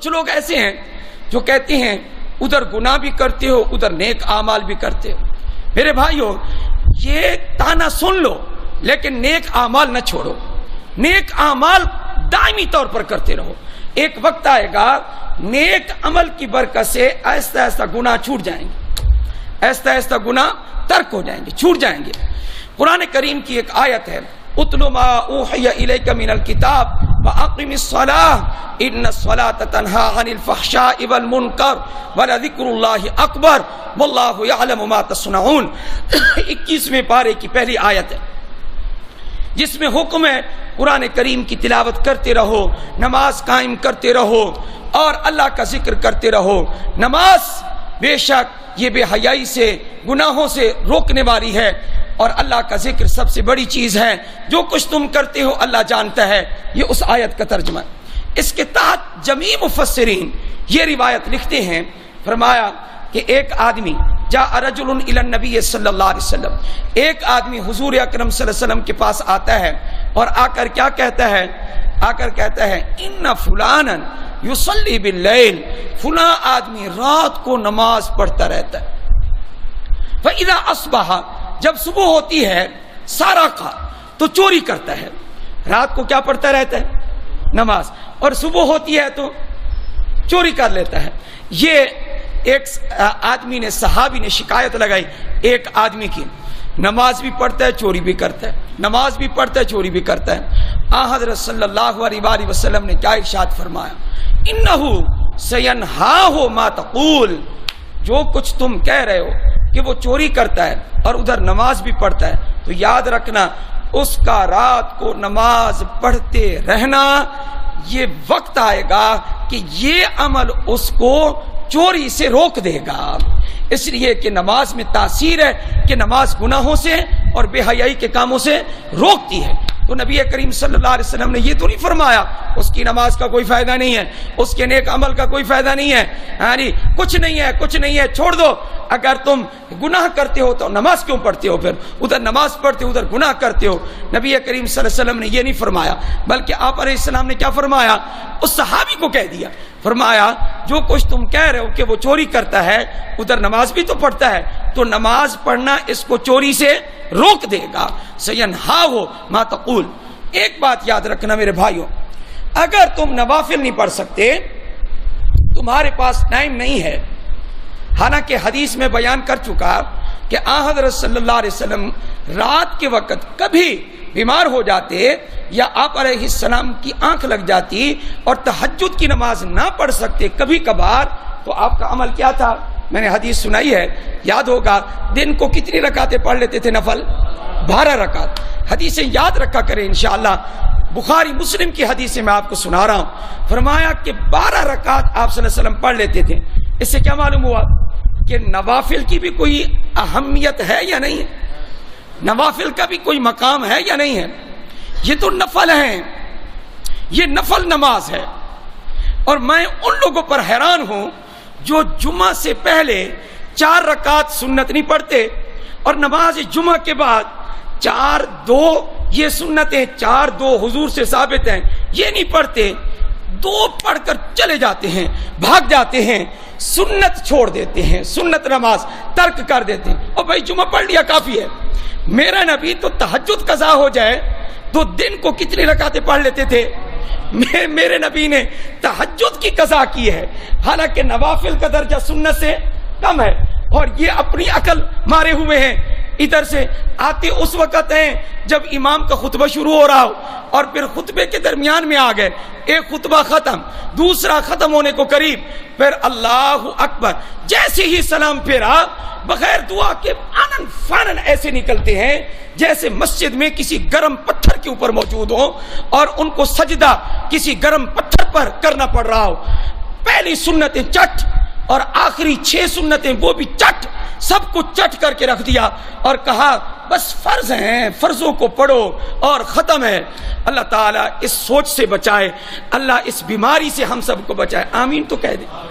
کچھ لوگ ایسے ہیں جو کہتے ہیں ادھر گناہ بھی کرتے ہو ادھر نیک اعمال بھی کرتے ہو. میرے بھائیو یہ تانا سن لو لیکن نیک اعمال نہ چھوڑو, نیک اعمال دائمی طور پر کرتے رہو. ایک وقت آئے گا نیک عمل کی برکت سے آہستہ آہستہ گناہ چھوٹ جائیں گے, آہستہ آہستہ گناہ ترک ہو جائیں گے, چھوٹ جائیں گے. قرآن کریم کی ایک آیت ہے اتل ما اوحی الیک من الکتاب واقم الصلاۃ ان الصلاۃ تنہی عن الفحشاء والمنکر ولذکر اللہ اکبر واللہ یعلم ما تصنعون. 21ویں پارے کی پہلی آیت ہے جس میں حکم ہے قرآن کریم کی تلاوت کرتے رہو, نماز قائم کرتے رہو اور اللہ کا ذکر کرتے رہو. نماز بے شک یہ بے حیائی سے گناہوں سے روکنے والی ہے اور اللہ کا ذکر سب سے بڑی چیز ہے. جو کچھ تم کرتے ہو اللہ جانتا ہے. یہ اس آیت کا ترجمہ. اس کے تحت جمیع مفسرین یہ روایت لکھتے ہیں, فرمایا کہ ایک آدمی جاء رجل الی النبی صلی اللہ علیہ وسلم, ایک آدمی حضور اکرم صلی اللہ علیہ وسلم کے پاس آتا ہے اور آ کر کیا کہتا ہے, آ کر کہتا ہے ان فلانا یصلی باللیل, فلاں آدمی رات کو نماز پڑھتا رہتا ہے. فاذا اصبح, جب صبح ہوتی ہے سارق, تو چوری کرتا ہے. رات کو کیا پڑھتا رہتا ہے نماز, اور صبح ہوتی ہے تو چوری کر لیتا ہے. یہ ایک آدمی نے, صحابی نے شکایت لگائی ایک آدمی کی, نماز بھی پڑھتا ہے چوری بھی کرتا ہے, نماز بھی پڑھتا ہے چوری بھی کرتا ہے. حضرت صلی اللہ علیہ وآلہ وسلم نے کیا ارشاد فرمایا, انہو سینہاہ ما تقول, جو کچھ تم کہہ رہے ہو کہ وہ چوری کرتا ہے اور ادھر نماز بھی پڑھتا ہے, تو یاد رکھنا اس کا رات کو نماز پڑھتے رہنا, یہ وقت آئے گا کہ یہ عمل اس کو چوری سے روک دے گا. اس لیے کہ نماز میں تاثیر ہے کہ نماز گناہوں سے اور بے حیائی کے کاموں سے روکتی ہے. تو نبی کریم صلی اللہ علیہ وسلم نے یہ تو نہیں فرمایا اس کی نماز کا کوئی فائدہ نہیں ہے, اس کے نیک عمل کا کوئی فائدہ نہیں ہے, یعنی کچھ نہیں ہے, کچھ نہیں ہے, چھوڑ دو. اگر تم گناہ کرتے ہو تو نماز کیوں پڑھتے ہو, پھر ادھر نماز پڑھتے ہو ادھر گناہ کرتے ہو. نبی کریم صلی اللہ علیہ وسلم نے یہ نہیں فرمایا, بلکہ آپ علیہ السلام نے کیا فرمایا, اس صحابی کو کہہ دیا, فرمایا جو کچھ تم کہہ رہے ہو کہ وہ چوری کرتا ہے ادھر نماز بھی تو پڑھتا ہے, تو نماز پڑھنا اس کو چوری سے روک دے گا. سینہاہ ما تقول. ایک بات یاد رکھنا میرے بھائیوں, اگر تم نوافل نہیں پڑھ سکتے, تمہارے پاس ٹائم نہیں ہے, حالانکہ حدیث میں بیان کر چکا کہ حضرت صلی اللہ علیہ وسلم رات کے وقت کبھی بیمار ہو جاتے یا آپ علیہ السلام کی آنکھ لگ جاتی اور تہجد کی نماز نہ پڑھ سکتے کبھی کبھار, تو آپ کا عمل کیا تھا؟ میں نے حدیث سنائی ہے, یاد ہوگا, دن کو کتنی رکعتیں پڑھ لیتے تھے نفل؟ 12 رکعت. حدیثیں یاد رکھا کریں انشاءاللہ. بخاری مسلم کی حدیثیں میں آپ کو سنا رہا ہوں. فرمایا کہ 12 رکعت آپ صلی اللہ علیہ وسلم پڑھ لیتے تھے. اس سے کیا معلوم ہوا کہ نوافل کی بھی کوئی اہمیت ہے یا نہیں ہے, نوافل کا بھی کوئی مقام ہے یا نہیں ہے. یہ تو نفل ہیں, یہ نفل نماز ہے. اور میں ان لوگوں پر حیران ہوں جو جمعہ سے پہلے 4 رکعت سنت نہیں پڑھتے اور نماز جمعہ کے بعد 4-2 یہ سنتیں 4-2 حضور سے ثابت ہیں یہ نہیں پڑھتے, 2 پڑھ کر چلے جاتے ہیں, بھاگ جاتے ہیں, سنت چھوڑ دیتے ہیں, سنت نماز ترک کر دیتے ہیں. اور بھائی جمعہ پڑھ لیا کافی ہے. میرا نبی تو تہجد قضا ہو جائے تو دن کو کتنی رکعتیں پڑھ لیتے تھے؟ میرے نبی نے تہجد کی قضا کی ہے, حالانکہ نوافل کا درجہ سنت سے کم ہے. اور یہ اپنی عقل مارے ہوئے ہیں, ادھر سے آتے اس وقت ہیں جب امام کا خطبہ شروع ہو رہا ہو اور پھر خطبے کے درمیان میں آ گئے, ایک خطبہ ختم, دوسرا ختم ہونے کو قریب, پھر اللہ اکبر, جیسے ہی سلام پھیرا بغیر دعا کے آنن فانن ایسے نکلتے ہیں جیسے مسجد میں کسی گرم پتھر کے اوپر موجود ہو اور ان کو سجدہ کسی گرم پتھر پر کرنا پڑ رہا ہو. پہلی سنتیں چٹ اور آخری 6 سنتیں وہ بھی چٹ, سب کو چٹ کر کے رکھ دیا اور کہا بس فرض ہیں, فرضوں کو پڑھو اور ختم ہے. اللہ تعالیٰ اس سوچ سے بچائے, اللہ اس بیماری سے ہم سب کو بچائے. آمین تو کہہ دیں.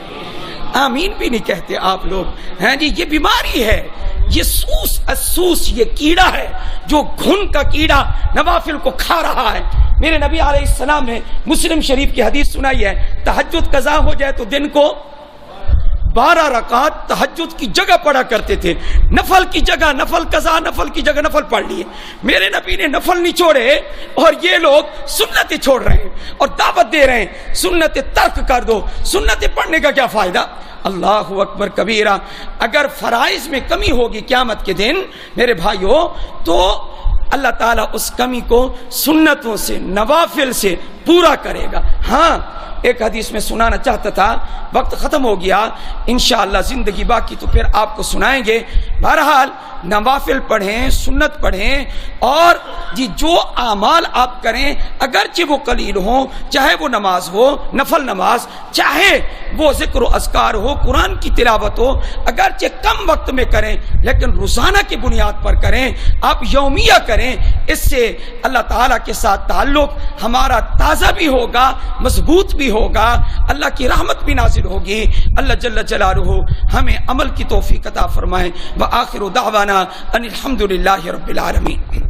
آمین بھی نہیں کہتے آپ لوگ ہیں جی. یہ بیماری ہے, یہ سوس, یہ کیڑا ہے جو گھن کا کیڑا نوافل کو کھا رہا ہے. میرے نبی علیہ السلام نے مسلم شریف کی حدیث سنائی ہے، تہجد قضا ہو جائے تو دن کو 12 رکعت تہجد کی جگہ پڑھا کرتے تھے، نفل کی جگہ نفل قضا، نفل کی جگہ نفل پڑھ لیے۔ میرے نبی نے نفل نہیں چھوڑے اور یہ لوگ سنتیں چھوڑ رہے ہیں اور دعوت دے رہے ہیں سنتیں ترک کر دو۔ سنتیں پڑھنے کا کیا فائدہ؟ اللہ اکبر کبیرہ۔ اگر فرائض میں کمی ہوگی قیامت کے دن میرے بھائیوں، تو اللہ تعالیٰ اس کمی کو سنتوں سے نوافل سے پورا کرے گا۔ ہاں ایک حدیث میں سنانا چاہتا تھا، وقت ختم ہو گیا، انشاءاللہ زندگی باقی تو پھر آپ کو سنائیں گے۔ بہرحال نوافل پڑھیں، سنت پڑھیں، اور جو اعمال آپ کریں اگرچہ وہ قلیل ہوں، چاہے وہ نماز ہو، نفل نماز، چاہے وہ ذکر و اذکار ہو، قرآن کی تلاوت ہو، اگرچہ کم وقت میں کریں لیکن روزانہ کی بنیاد پر کریں، آپ یومیہ کریں۔ اس سے اللہ تعالیٰ کے ساتھ تعلق ہمارا تازہ بھی ہوگا، مضبوط بھی ہوگا، اللہ کی رحمت بھی نازل ہوگی۔ اللہ جل جلالہ ہمیں عمل کی توفیق عطا فرمائے۔ وآخر دعوانا ان الحمد للہ رب العالمین۔